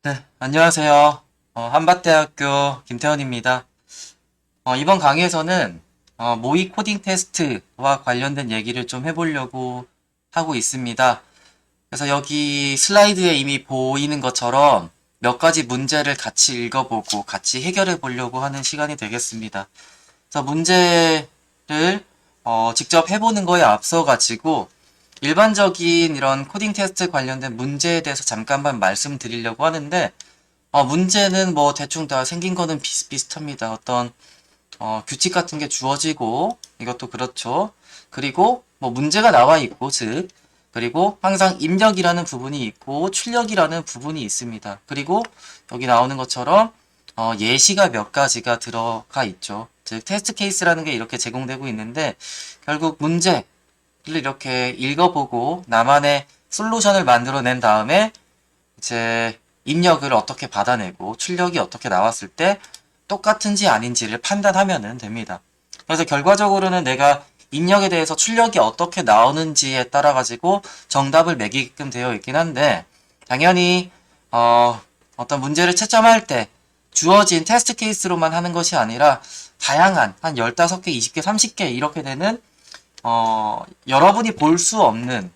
네, 안녕하세요. 한밭대학교 김태현입니다. 이번 강의에서는 모의 코딩 테스트와 관련된 얘기를 좀 해보려고 하고 있습니다. 그래서 여기 슬라이드에 이미 보이는 것처럼 몇 가지 문제를 같이 읽어보고 같이 해결해 보려고 하는 시간이 되겠습니다. 그래서 문제를 직접 해보는 거에 앞서 가지고 일반적인 이런 코딩 테스트 관련된 문제에 대해서 잠깐만 말씀드리려고 하는데, 문제는 뭐 대충 다 생긴 거는 비슷비슷합니다. 어떤 규칙 같은 게 주어지고 이것도 그렇죠. 그리고 뭐 문제가 나와 있고 즉 그리고 항상 입력이라는 부분이 있고 출력이라는 부분이 있습니다. 그리고 여기 나오는 것처럼 예시가 몇 가지가 들어가 있죠. 즉 테스트 케이스라는 게 이렇게 제공되고 있는데 결국 문제를 이렇게 읽어보고 나만의 솔루션을 만들어낸 다음에 이제 입력을 어떻게 받아내고 출력이 어떻게 나왔을 때 똑같은지 아닌지를 판단하면 됩니다. 그래서 결과적으로는 내가 입력에 대해서 출력이 어떻게 나오는지에 따라 가지고 정답을 매기게끔 되어 있긴 한데 당연히 어떤 문제를 채점할 때 주어진 테스트 케이스로만 하는 것이 아니라 다양한 한 15개, 20개, 30개 이렇게 되는 여러분이 볼 수 없는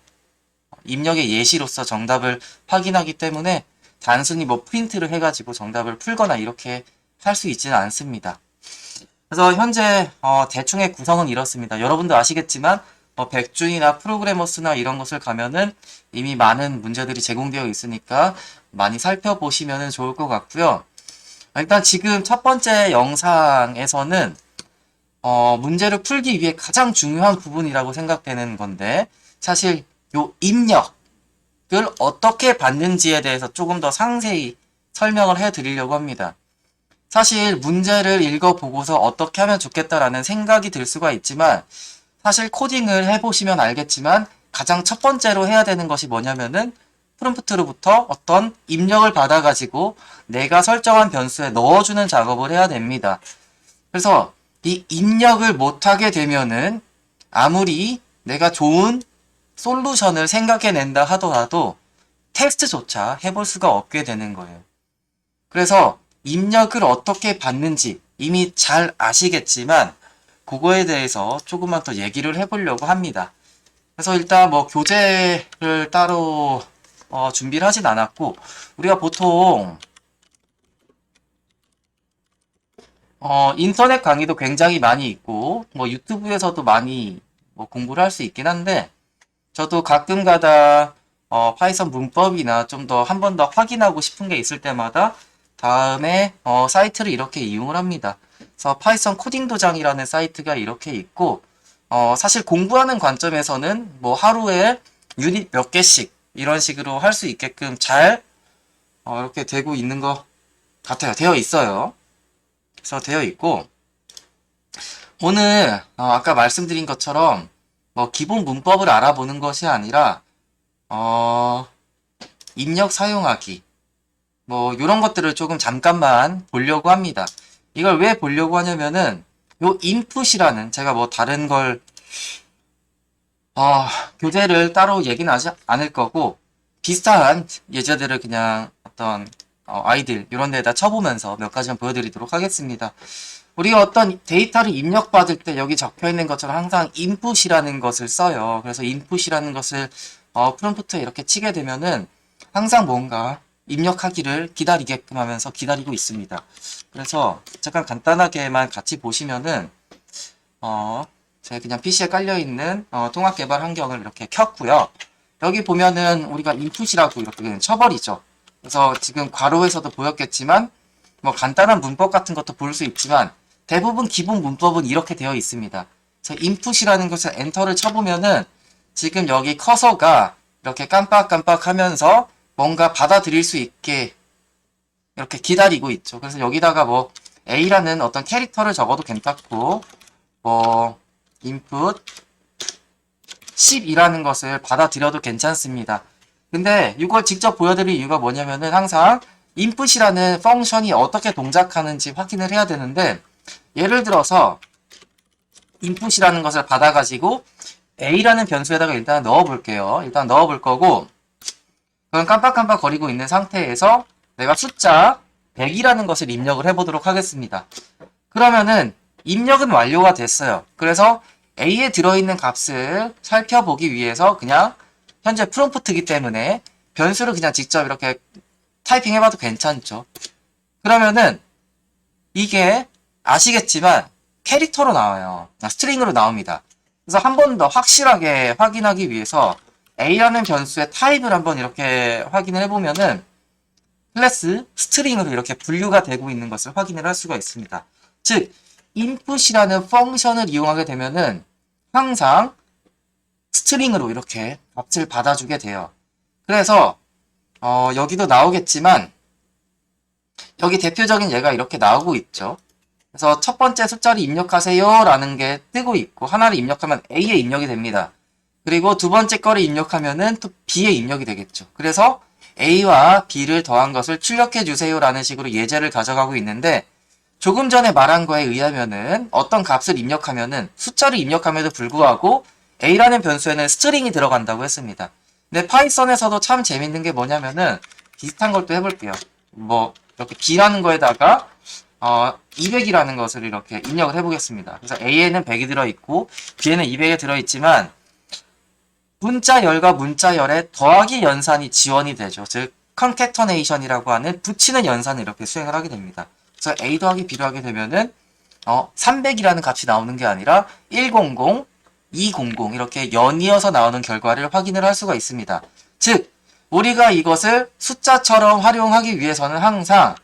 입력의 예시로서 정답을 확인하기 때문에 단순히 뭐 프린트를 해가지고 정답을 풀거나 이렇게 할 수 있지는 않습니다. 그래서 현재 대충의 구성은 이렇습니다. 여러분도 아시겠지만 백준이나 프로그래머스나 이런 것을 가면은 이미 많은 문제들이 제공되어 있으니까 많이 살펴보시면 좋을 것 같고요. 일단 지금 첫 번째 영상에서는 문제를 풀기 위해 가장 중요한 부분이라고 생각되는 건데 사실 요 입력을 어떻게 받는지에 대해서 조금 더 상세히 설명을 해드리려고 합니다. 사실 문제를 읽어보고서 어떻게 하면 좋겠다라는 생각이 들 수가 있지만 사실 코딩을 해보시면 알겠지만 가장 첫 번째로 해야 되는 것이 뭐냐면은 프롬프트로부터 어떤 입력을 받아가지고 내가 설정한 변수에 넣어주는 작업을 해야 됩니다. 그래서 이 입력을 못하게 되면은 아무리 내가 좋은 솔루션을 생각해낸다 하더라도 테스트조차 해볼 수가 없게 되는 거예요. 그래서 입력을 어떻게 받는지 이미 잘 아시겠지만 그거에 대해서 조금만 더 얘기를 해보려고 합니다. 그래서 일단 뭐 교재를 따로 준비를 하진 않았고 우리가 보통 인터넷 강의도 굉장히 많이 있고 뭐 유튜브에서도 많이 뭐 공부를 할 수 있긴 한데 저도 가끔 가다 파이썬 문법이나 좀 더 한 번 더 확인하고 싶은 게 있을 때마다 다음에 사이트를 이렇게 이용을 합니다. 그래서 파이썬 코딩 도장이라는 사이트가 이렇게 있고 사실 공부하는 관점에서는 뭐 하루에 유닛 몇 개씩 이런 식으로 할 수 있게끔 잘 이렇게 되고 있는 것 같아요. 되어 있어요. 그래서 되어 있고 오늘 아까 말씀드린 것처럼 뭐 기본 문법을 알아보는 것이 아니라 어, 입력 사용하기 뭐 이런 것들을 조금 잠깐만 보려고 합니다. 이걸 왜 보려고 하냐면은 요 인풋이라는 제가 뭐 다른 걸 교재를 따로 얘기는 하지 않을 거고 비슷한 예제들을 그냥 어떤 아이들 이런 데다 쳐보면서 몇 가지만 보여드리도록 하겠습니다. 우리가 어떤 데이터를 입력받을 때 여기 적혀 있는 것처럼 항상 input이라는 것을 써요. 그래서 input이라는 것을 프롬프트에 이렇게 치게 되면은 항상 뭔가 입력하기를 기다리게끔 하면서 기다리고 있습니다. 그래서 잠깐 간단하게만 같이 보시면은 제가 그냥 PC에 깔려있는 통합 개발 환경을 이렇게 켰고요. 여기 보면은 우리가 input이라고 이렇게 그냥 쳐버리죠. 그래서 지금 괄호에서도 보였겠지만 뭐 간단한 문법 같은 것도 볼 수 있지만 대부분 기본 문법은 이렇게 되어 있습니다. 그래서 input이라는 것을 엔터를 쳐보면은 지금 여기 커서가 이렇게 깜빡깜빡 하면서 뭔가 받아들일 수 있게 이렇게 기다리고 있죠. 그래서 여기다가 뭐 A라는 어떤 캐릭터를 적어도 괜찮고 뭐 input 10이라는 것을 받아들여도 괜찮습니다. 근데 이걸 직접 보여드릴 이유가 뭐냐면은 항상 input이라는 펑션이 어떻게 동작하는지 확인을 해야 되는데 예를 들어서 input이라는 것을 받아가지고 A라는 변수에다가 일단 넣어 볼게요. 일단 넣어 볼 거고 그건 깜빡깜빡 거리고 있는 상태에서 내가 숫자 100이라는 것을 입력을 해보도록 하겠습니다. 그러면은 입력은 완료가 됐어요. 그래서 A에 들어있는 값을 살펴보기 위해서 그냥 현재 프롬프트이기 때문에 변수를 그냥 직접 이렇게 타이핑 해봐도 괜찮죠. 그러면은 이게 아시겠지만 캐릭터로 나와요. 스트링으로 나옵니다. 그래서 한 번 더 확실하게 확인하기 위해서 A라는 변수의 타입을 한번 이렇게 확인을 해보면은 클래스 스트링으로 이렇게 분류가 되고 있는 것을 확인을 할 수가 있습니다. 즉, input이라는 펑션을 이용하게 되면은 항상 스트링으로 이렇게 값을 받아주게 돼요. 그래서 여기도 나오겠지만 여기 대표적인 예가 이렇게 나오고 있죠. 그래서 첫 번째 숫자를 입력하세요 라는 게 뜨고 있고 하나를 입력하면 A에 입력이 됩니다. 그리고 두 번째 거를 입력하면은 또 B에 입력이 되겠죠. 그래서 A와 B를 더한 것을 출력해 주세요 라는 식으로 예제를 가져가고 있는데 조금 전에 말한 거에 의하면은 어떤 값을 입력하면은 숫자를 입력함에도 불구하고 A라는 변수에는 스트링이 들어간다고 했습니다. 근데 파이썬에서도 참 재밌는 게 뭐냐면은 비슷한 걸 또 해볼게요. 뭐 이렇게 B라는 거에다가 200이라는 것을 이렇게 입력을 해보겠습니다. 그래서 A에는 100이 들어있고 B에는 200이 들어있지만 문자열과 문자열의 더하기 연산이 지원이 되죠. 즉 컨캐터네이션이라고 하는 붙이는 연산을 이렇게 수행을 하게 됩니다. 그래서 A 더하기 B를 하게 되면은 300이라는 값이 나오는 게 아니라 100, 200 이렇게 연이어서 나오는 결과를 확인을 할 수가 있습니다. 즉 우리가 이것을 숫자처럼 활용하기 위해서는 항상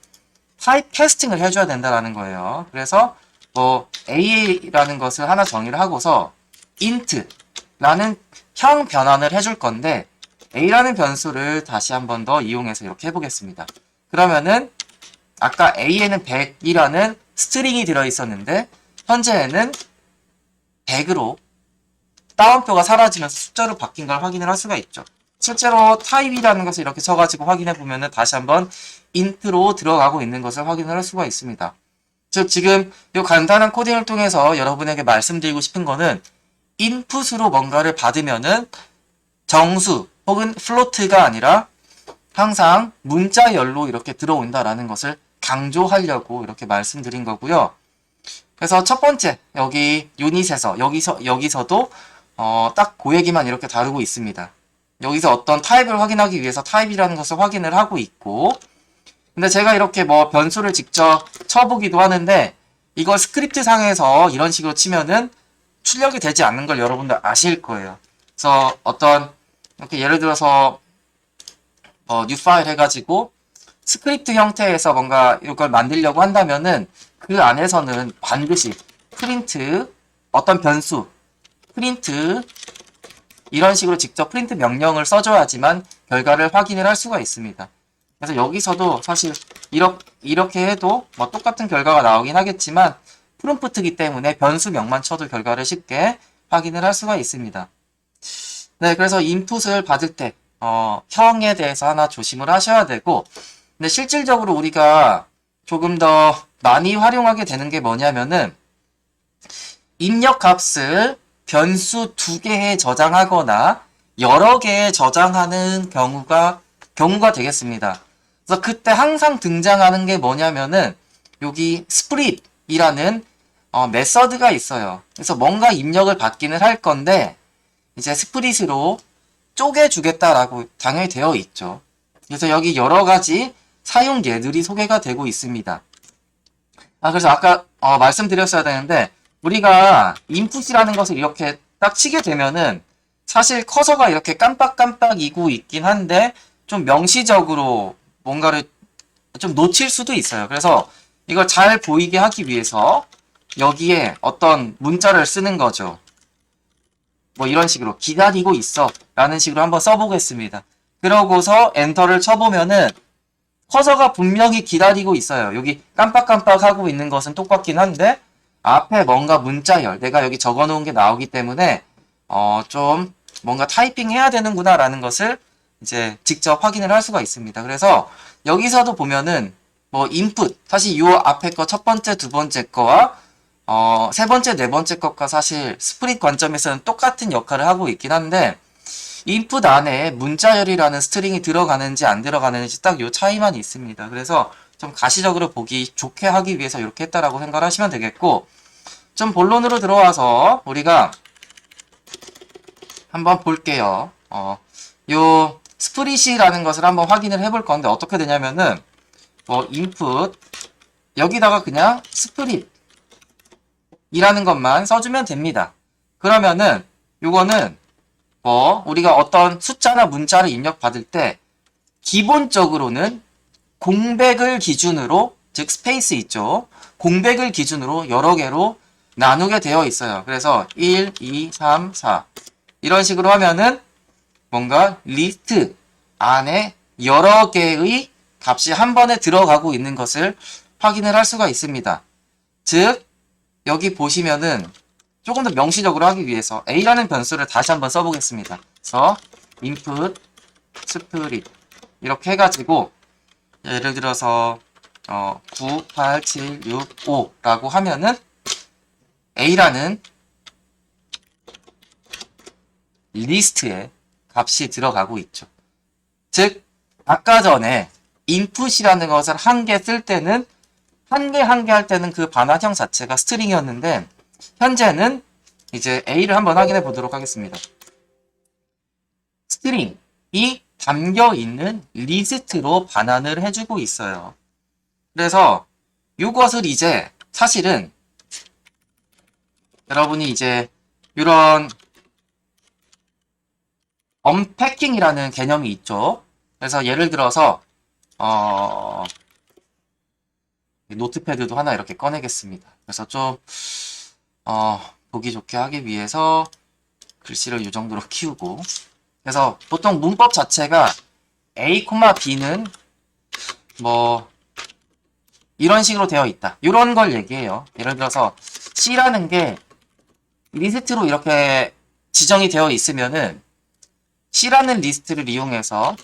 타입 캐스팅을 해줘야 된다는 거예요. 그래서 A라는 것을 하나 정의를 하고서 int라는 형 변환을 해줄 건데 A라는 변수를 다시 한 번 더 이용해서 이렇게 해보겠습니다. 그러면은 아까 A에는 100이라는 스트링이 들어있었는데 현재에는 100으로 따옴표가 사라지면서 숫자로 바뀐 걸 확인을 할 수가 있죠. 실제로 타입이라는 것을 이렇게 쳐가지고 확인해 보면은 다시 한번 int로 들어가고 있는 것을 확인을 할 수가 있습니다. 즉 지금 이 간단한 코딩을 통해서 여러분에게 말씀드리고 싶은 거는 인풋으로 뭔가를 받으면은 정수 혹은 플로트가 아니라 항상 문자열로 이렇게 들어온다라는 것을 강조하려고 이렇게 말씀드린 거고요. 그래서 첫 번째 여기 유닛에서 여기서도 딱 그 얘기만 이렇게 다루고 있습니다. 여기서 어떤 타입을 확인하기 위해서 타입이라는 것을 확인을 하고 있고 근데 제가 이렇게 뭐 변수를 직접 쳐보기도 하는데 이걸 스크립트 상에서 이런 식으로 치면은 출력이 되지 않는 걸 여러분들 아실 거예요. 그래서 어떤 이렇게 예를 들어서 뉴 파일 해가지고 스크립트 형태에서 뭔가 이걸 만들려고 한다면은 그 안에서는 반드시 프린트 어떤 변수 프린트 이런 식으로 직접 프린트 명령을 써줘야지만 결과를 확인을 할 수가 있습니다. 그래서 여기서도 사실 이렇게 해도 뭐 똑같은 결과가 나오긴 하겠지만 프롬프트이기 때문에 변수명만 쳐도 결과를 쉽게 확인을 할 수가 있습니다. 네, 그래서 인풋을 받을 때 형에 대해서 하나 조심을 하셔야 되고 근데 실질적으로 우리가 조금 더 많이 활용하게 되는 게 뭐냐면은 입력 값을 변수 2개에 저장하거나 여러 개에 저장하는 경우가 되겠습니다. 그래서 그때 항상 등장하는 게 뭐냐면은 여기 split이라는 메서드가 있어요. 그래서 뭔가 입력을 받기는 할 건데 이제 split으로 쪼개주겠다라고 당연히 되어 있죠. 그래서 여기 여러 가지 사용 예들이 소개가 되고 있습니다. 그래서 아까 말씀드렸어야 되는데 우리가 인풋이라는 것을 이렇게 딱 치게 되면은 사실 커서가 이렇게 깜빡깜빡이고 있긴 한데 좀 명시적으로 뭔가를 좀 놓칠 수도 있어요. 그래서 이걸 잘 보이게 하기 위해서 여기에 어떤 문자를 쓰는 거죠. 뭐 이런 식으로 기다리고 있어 라는 식으로 한번 써보겠습니다. 그러고서 엔터를 쳐보면은 커서가 분명히 기다리고 있어요. 여기 깜빡깜빡 하고 있는 것은 똑같긴 한데 앞에 뭔가 문자열 내가 여기 적어놓은 게 나오기 때문에 좀 뭔가 타이핑 해야 되는구나 라는 것을 이제 직접 확인을 할 수가 있습니다. 그래서 여기서도 보면은 뭐 input 사실 요 앞에 거 첫 번째 두 번째 거와 세 번째 네 번째 것과 사실 스프릿 관점에서는 똑같은 역할을 하고 있긴 한데 input 안에 문자열이라는 스트링이 들어가는지 안 들어가는지 딱 요 차이만 있습니다. 그래서 좀 가시적으로 보기 좋게 하기 위해서 이렇게 했다라고 생각을 하시면 되겠고, 좀 본론으로 들어와서 우리가 한번 볼게요. 요 스프릿이라는 것을 한번 확인을 해볼 건데 어떻게 되냐면은 input 여기다가 그냥 스프릿 이라는 것만 써주면 됩니다. 그러면은 요거는 우리가 어떤 숫자나 문자를 입력받을 때 기본적으로는 공백을 기준으로, 즉 스페이스 있죠. 공백을 기준으로 여러 개로 나누게 되어 있어요. 그래서 1, 2, 3, 4 이런 식으로 하면은 뭔가 리스트 안에 여러 개의 값이 한 번에 들어가고 있는 것을 확인을 할 수가 있습니다. 즉 여기 보시면은 조금 더 명시적으로 하기 위해서 a라는 변수를 다시 한번 써보겠습니다. 그래서 input split 이렇게 해가지고 예를 들어서 9, 8, 7, 6, 5라고 하면은 a라는 리스트에 값이 들어가고 있죠. 즉 아까 전에 input이라는 것을 한 개 쓸 때는 한 개 할 때는 그 반환형 자체가 스트링이었는데 현재는 이제 A를 한번 확인해 보도록 하겠습니다. 스트링이 담겨 있는 리스트로 반환을 해주고 있어요. 그래서 이것을 이제 사실은 여러분이 이제 이런 언패킹이라는 개념이 있죠. 그래서 예를 들어서 노트패드도 하나 이렇게 꺼내겠습니다. 그래서 좀 보기 좋게 하기 위해서 글씨를 이 정도로 키우고, 그래서 보통 문법 자체가 A, B는 뭐 이런 식으로 되어 있다. 이런 걸 얘기해요. 예를 들어서 C라는 게 리스트로 이렇게 지정이 되어 있으면은 C라는 리스트를 이용해서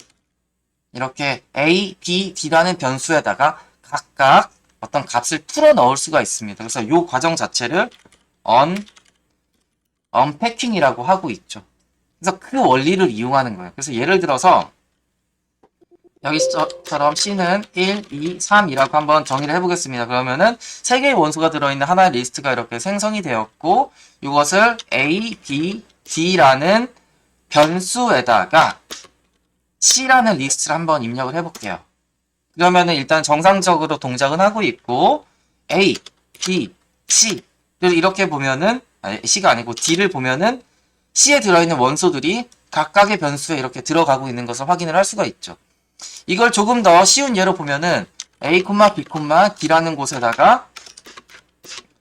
이렇게 A, B, D라는 변수에다가 각각 어떤 값을 풀어 넣을 수가 있습니다. 그래서 이 과정 자체를 언패킹이라고 하고 있죠. 그래서 그 원리를 이용하는 거예요. 그래서 예를 들어서 여기처럼 C는 1, 2, 3이라고 한번 정의를 해보겠습니다. 그러면은 3개의 원소가 들어있는 하나의 리스트가 이렇게 생성이 되었고 이것을 A, B, D라는 변수에다가 C라는 리스트를 한번 입력을 해볼게요. 그러면은 일단 정상적으로 동작은 하고 있고 A, B, C를 이렇게 보면은 C가 아니고 D를 보면은 C에 들어있는 원소들이 각각의 변수에 이렇게 들어가고 있는 것을 확인을 할 수가 있죠. 이걸 조금 더 쉬운 예로 보면은 A, B, D라는 곳에다가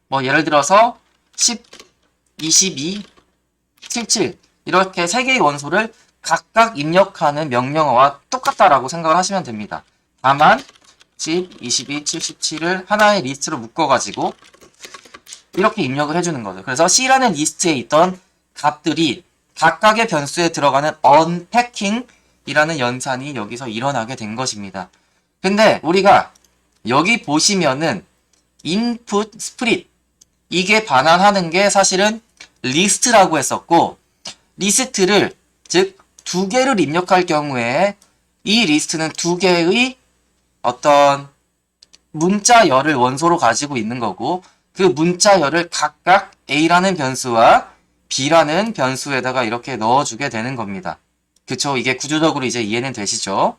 뭐 예를 들어서 10, 22, 77 이렇게 3개의 원소를 각각 입력하는 명령어와 똑같다라고 생각을 하시면 됩니다. 다만 10, 22, 77을 하나의 리스트로 묶어가지고 이렇게 입력을 해주는 거죠. 그래서 C라는 리스트에 있던 값들이 각각의 변수에 들어가는 언패킹이라는 연산이 여기서 일어나게 된 것입니다. 근데 우리가 여기 보시면은 input split 이게 반환하는 게 사실은 리스트라고 했었고 리스트를 즉 2개를 입력할 경우에 이 리스트는 2개의 어떤 문자열을 원소로 가지고 있는 거고 그 문자열을 각각 A라는 변수와 B라는 변수에다가 이렇게 넣어주게 되는 겁니다. 그쵸? 이게 구조적으로 이제 이해는 되시죠?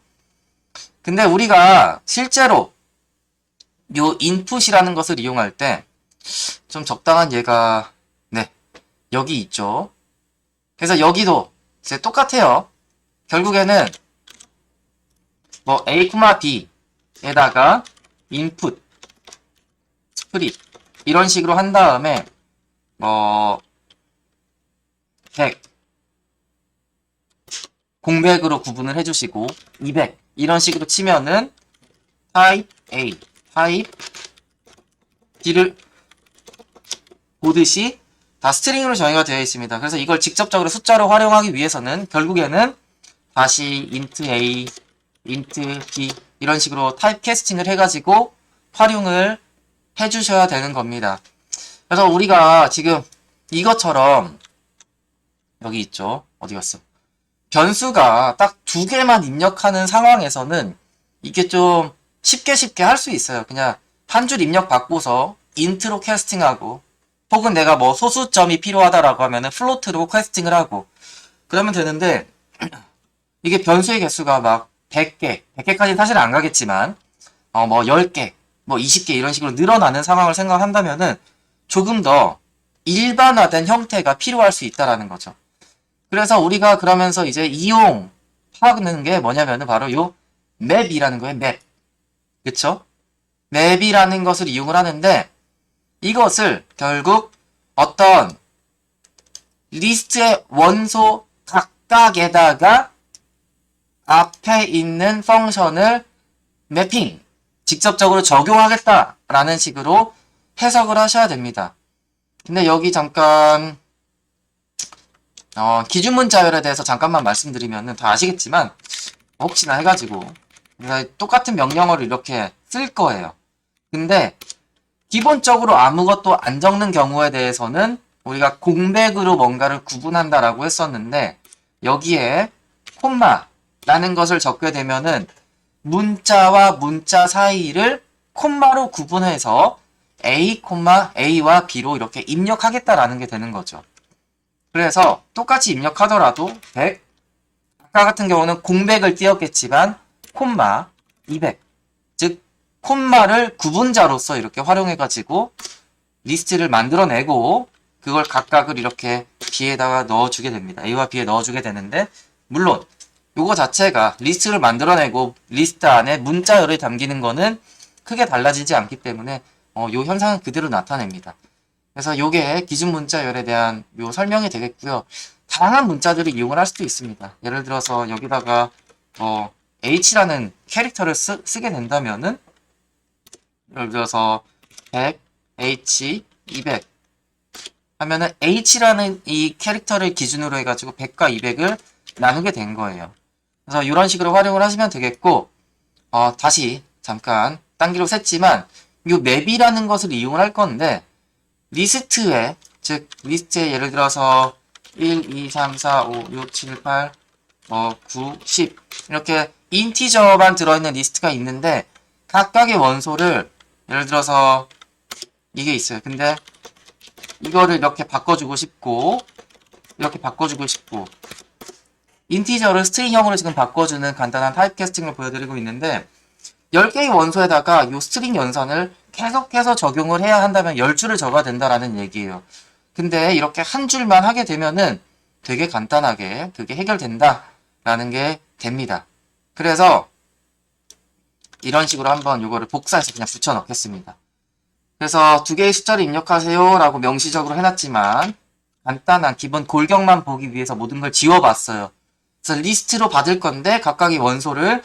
근데 우리가 실제로 요 input이라는 것을 이용할 때 좀 적당한 예가 여기 있죠. 그래서 여기도 이제 똑같아요. 결국에는 뭐 A, B에다가 input, split 이런 식으로 한 다음에 100 공백으로 구분을 해주시고 200 이런 식으로 치면은 type A, type B를 보듯이 다 스트링으로 정의가 되어 있습니다. 그래서 이걸 직접적으로 숫자로 활용하기 위해서는 결국에는 다시 int A, int B 이런 식으로 타입 캐스팅을 해가지고 활용을 해주셔야 되는 겁니다. 그래서 우리가 지금 이것처럼 여기 있죠. 어디 갔어? 변수가 딱 두 개만 입력하는 상황에서는 이게 좀 쉽게 할 수 있어요. 그냥 한 줄 입력 받고서 인트로 캐스팅하고, 혹은 내가 뭐 소수점이 필요하다라고 하면은 플로트로 캐스팅을 하고 그러면 되는데, 이게 변수의 개수가 막 100개, 100개까지는 사실 안 가겠지만 뭐 10개, 뭐 20개 이런 식으로 늘어나는 상황을 생각한다면은 조금 더 일반화된 형태가 필요할 수 있다라는 거죠. 그래서 우리가 그러면서 이제 이용하는 게 뭐냐면은 바로 요 맵이라는 거예요. 맵. 그쵸? 맵이라는 것을 이용을 하는데, 이것을 결국 어떤 리스트의 원소 각각에다가 앞에 있는 펑션을 매핑, 직접적으로 적용하겠다라는 식으로 해석을 하셔야 됩니다. 근데 여기 잠깐 기준 문자열에 대해서 잠깐만 말씀드리면은 다 아시겠지만, 혹시나 해가지고 똑같은 명령어를 이렇게 쓸 거예요. 근데 기본적으로 아무것도 안 적는 경우에 대해서는 우리가 공백으로 뭔가를 구분한다라고 했었는데, 여기에 콤마라는 것을 적게 되면은 문자와 문자 사이를 콤마로 구분해서 A, A와 B로 이렇게 입력하겠다라는 게 되는 거죠. 그래서 똑같이 입력하더라도 100, 아까 같은 경우는 공백을 띄웠겠지만 콤마 200, 즉 콤마를 구분자로서 이렇게 활용해가지고 리스트를 만들어내고, 그걸 각각을 이렇게 B에다가 넣어주게 됩니다. A와 B에 넣어주게 되는데, 물론 요거 자체가 리스트를 만들어내고 리스트 안에 문자열을 담기는 거는 크게 달라지지 않기 때문에 요 현상은 그대로 나타냅니다. 그래서 요게 기준 문자열에 대한 요 설명이 되겠고요. 다양한 문자들을 이용을 할 수도 있습니다. 예를 들어서 여기다가 H라는 캐릭터를 쓰게 된다면은, 예를 들어서 100, H, 200 하면은 H라는 이 캐릭터를 기준으로 해가지고 100과 200을 나누게 된 거예요. 그래서 이런 식으로 활용을 하시면 되겠고, 다시 잠깐 딴 기로 셌지만 이 맵이라는 것을 이용을 할 건데, 리스트에, 즉 리스트에 예를 들어서 1, 2, 3, 4, 5, 6, 7, 8, 9, 10 이렇게 인티저만 들어있는 리스트가 있는데, 각각의 원소를 예를 들어서 이게 있어요. 근데 이거를 이렇게 바꿔주고 싶고, 이렇게 바꿔주고 싶고, 인티저를 스트링형으로 지금 바꿔주는 간단한 타입 캐스팅을 보여드리고 있는데, 10개의 원소에다가 이 스트링 연산을 계속해서 적용을 해야 한다면 10줄을 적어야 된다라는 얘기예요. 근데 이렇게 한 줄만 하게 되면은 되게 간단하게 그게 해결된다라는 게 됩니다. 그래서 이런 식으로 한번 이거를 복사해서 그냥 붙여 넣겠습니다. 그래서 두 개의 숫자를 입력하세요 라고 명시적으로 해놨지만, 간단한 기본 골격만 보기 위해서 모든 걸 지워봤어요. 그래서 리스트로 받을 건데, 각각의 원소를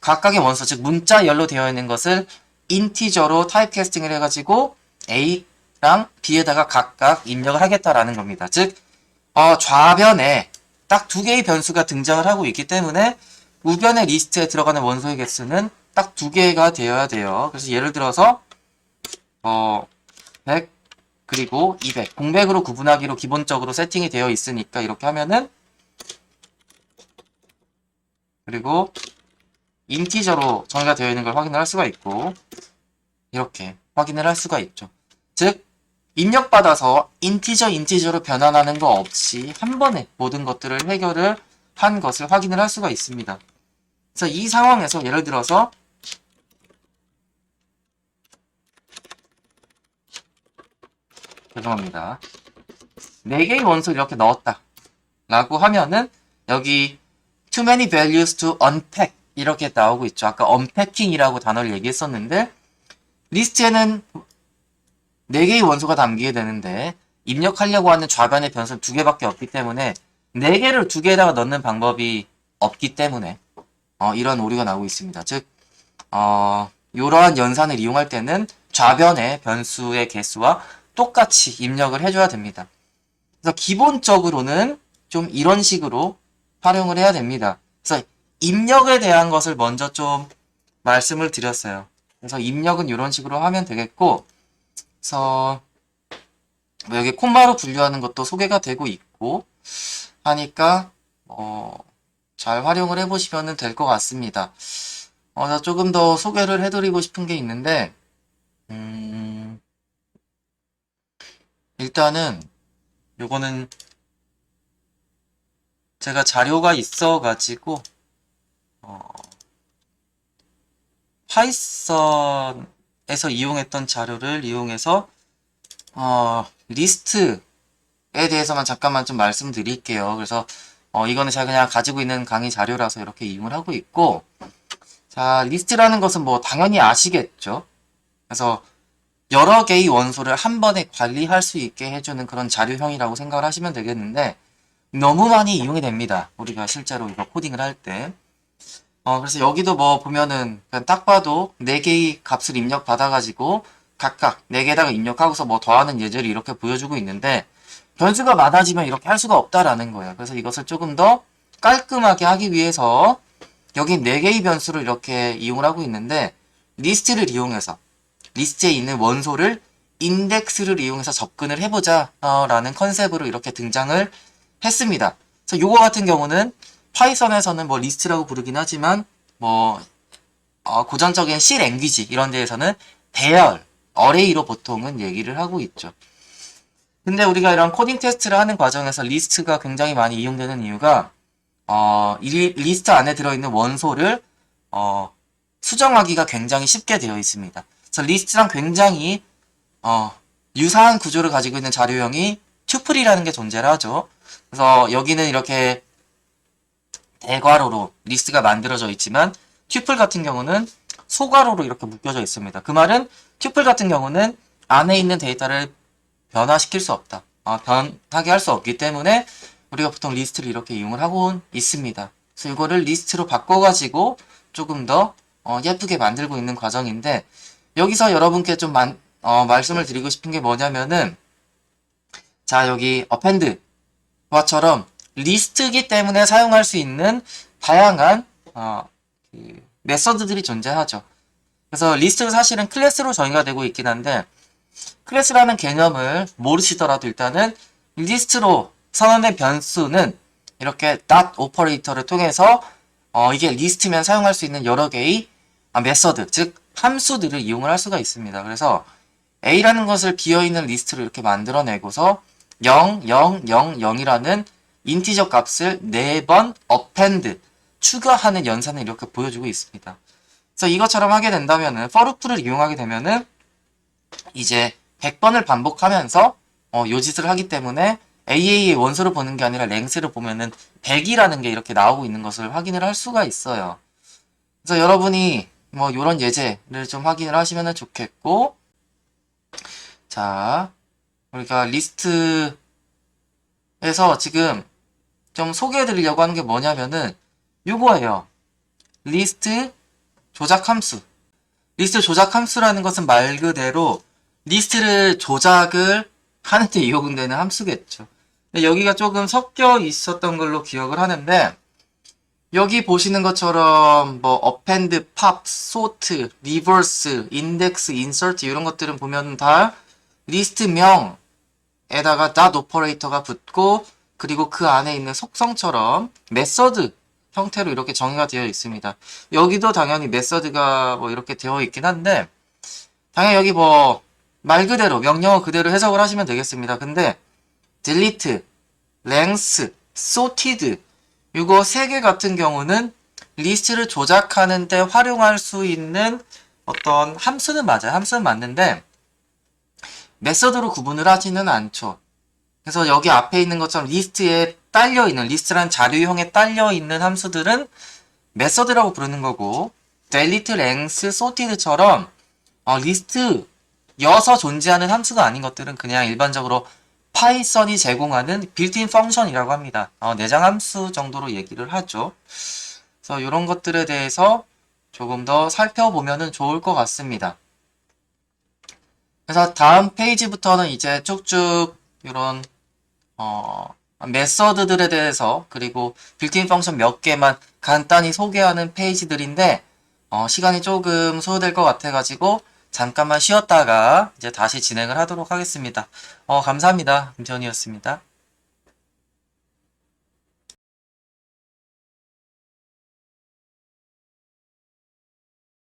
각각의 원소, 즉 문자열로 되어 있는 것을 인티저로 타입 캐스팅을 해가지고 A랑 B에다가 각각 입력을 하겠다라는 겁니다. 즉 좌변에 딱 두 개의 변수가 등장을 하고 있기 때문에 우변의 리스트에 들어가는 원소의 개수는 딱 두 개가 되어야 돼요. 그래서 예를 들어서 100 그리고 200 공백으로 구분하기로 기본적으로 세팅이 되어 있으니까 이렇게 하면은, 그리고 인티저로 정의가 되어 있는 걸 확인을 할 수가 있고, 이렇게 확인을 할 수가 있죠. 즉 입력받아서 인티저로 변환하는 거 없이 한 번에 모든 것들을 해결을 한 것을 확인을 할 수가 있습니다. 그래서 이 상황에서 예를 들어서 죄송합니다. 4개의 원소를 이렇게 넣었다 라고 하면은, 여기 too many values to unpack 이렇게 나오고 있죠. 아까 unpacking이라고 단어를 얘기했었는데, 리스트에는 4개의 원소가 담기게 되는데 입력하려고 하는 좌변의 변수는 2개밖에 없기 때문에 4개를 2개에다가 넣는 방법이 없기 때문에 이런 오류가 나오고 있습니다. 즉 이러한 연산을 이용할 때는 좌변의 변수의 개수와 똑같이 입력을 해줘야 됩니다. 그래서 기본적으로는 좀 이런 식으로 활용을 해야 됩니다. 그래서 입력에 대한 것을 먼저 좀 말씀을 드렸어요. 그래서 입력은 이런 식으로 하면 되겠고, 그래서 여기 콤마로 분류하는 것도 소개가 되고 있고 하니까 잘 활용을 해보시면 될 것 같습니다. 자, 조금 더 소개를 해드리고 싶은 게 있는데, 일단은, 요거는 제가 자료가 있어가지고, 파이썬에서 이용했던 자료를 이용해서, 리스트에 대해서만 잠깐만 좀 말씀드릴게요. 그래서, 이거는 제가 그냥 가지고 있는 강의 자료라서 이렇게 이용을 하고 있고, 자, 리스트라는 것은 뭐 당연히 아시겠죠? 그래서 여러 개의 원소를 한 번에 관리할 수 있게 해주는 그런 자료형이라고 생각을 하시면 되겠는데, 너무 많이 이용이 됩니다. 우리가 실제로 이거 코딩을 할 때. 그래서 여기도 뭐 보면은 그냥 딱 봐도 4개의 값을 입력받아가지고 각각 4개에다가 입력하고서 뭐 더하는 예제를 이렇게 보여주고 있는데, 변수가 많아지면 이렇게 할 수가 없다라는 거예요. 그래서 이것을 조금 더 깔끔하게 하기 위해서 여기 4개의 변수를 이렇게 이용을 하고 있는데, 리스트를 이용해서 리스트에 있는 원소를 인덱스를 이용해서 접근을 해보자 라는 컨셉으로 이렇게 등장을 했습니다. 그래서 요거 같은 경우는 파이썬에서는 뭐 리스트라고 부르긴 하지만 뭐 고전적인 C 랭귀지 이런 데에서는 대열, 어레이로 보통은 얘기를 하고 있죠. 근데 우리가 이런 코딩 테스트를 하는 과정에서 리스트가 굉장히 많이 이용되는 이유가 이 리스트 안에 들어있는 원소를 수정하기가 굉장히 쉽게 되어 있습니다. 그래서 리스트랑 굉장히 유사한 구조를 가지고 있는 자료형이 튜플이라는 게 존재를 하죠. 그래서 여기는 이렇게 대괄호로 리스트가 만들어져 있지만 튜플 같은 경우는 소괄호로 이렇게 묶여져 있습니다. 그 말은 튜플 같은 경우는 안에 있는 데이터를 변화시킬 수 없다. 변하게 할 수 없기 때문에 우리가 보통 리스트를 이렇게 이용을 하고 있습니다. 그래서 이거를 리스트로 바꿔가지고 조금 더 예쁘게 만들고 있는 과정인데, 여기서 여러분께 좀 말씀을 드리고 싶은 게 뭐냐면은, 자, 여기 append와처럼 리스트이기 때문에 사용할 수 있는 다양한 메서드들이 존재하죠. 그래서 리스트는 사실은 클래스로 정의가 되고 있긴 한데, 클래스라는 개념을 모르시더라도 일단은 리스트로 선언된 변수는 이렇게 dot 오퍼레이터를 통해서 이게 리스트면 사용할 수 있는 여러 개의 메서드, 즉 함수들을 이용을 할 수가 있습니다. 그래서 A라는 것을 비어있는 리스트로 이렇게 만들어내고서 0, 0, 0, 0이라는 인티저 값을 4번 append, 추가하는 연산을 이렇게 보여주고 있습니다. 그래서 이것처럼 하게 된다면은 for loop를 이용하게 되면은 이제 100번을 반복하면서 요 짓을 하기 때문에 AA의 원소를 보는 게 아니라 랭스를 보면은 100이라는 게 이렇게 나오고 있는 것을 확인을 할 수가 있어요. 그래서 여러분이 뭐 요런 예제를 좀 확인을 하시면 좋겠고, 자, 우리가 리스트에서 지금 좀 소개해 드리려고 하는 게 뭐냐면은 요거예요. 리스트 조작 함수. 리스트 조작 함수라는 것은 말 그대로 리스트를 조작을 하는데 이용되는 함수겠죠. 근데 여기가 조금 섞여 있었던 걸로 기억을 하는데, 여기 보시는 것처럼 뭐 append, pop, sort, reverse, index, insert 이런 것들은 보면 다 리스트명에다가 dot 오퍼레이터가 붙고, 그리고 그 안에 있는 속성처럼 메서드 형태로 이렇게 정의가 되어 있습니다. 여기도 당연히 메서드가 뭐 이렇게 되어 있긴 한데, 당연히 여기 뭐 말 그대로 명령어 그대로 해석을 하시면 되겠습니다. 근데 delete, length, sorted 이거 3개 같은 경우는 리스트를 조작하는데 활용할 수 있는 어떤 함수는 맞아요. 함수는 맞는데 메서드로 구분을 하지는 않죠. 그래서 여기 앞에 있는 것처럼 리스트에 딸려있는, 리스트란 자료형에 딸려있는 함수들은 메서드라고 부르는 거고, delete, length, sorted처럼 리스트여서 존재하는 함수가 아닌 것들은 그냥 일반적으로 파이썬이 제공하는 빌트인 펑션이라고 합니다. 내장 함수 정도로 얘기를 하죠. 그래서 이런 것들에 대해서 조금 더 살펴보면 좋을 것 같습니다. 그래서 다음 페이지부터는 이제 쭉쭉 이런 메서드들에 대해서, 그리고 빌트인 펑션 몇 개만 간단히 소개하는 페이지들인데, 시간이 조금 소요될 것 같아가지고 잠깐만 쉬었다가 이제 다시 진행을 하도록 하겠습니다. 감사합니다. 김태현이었습니다.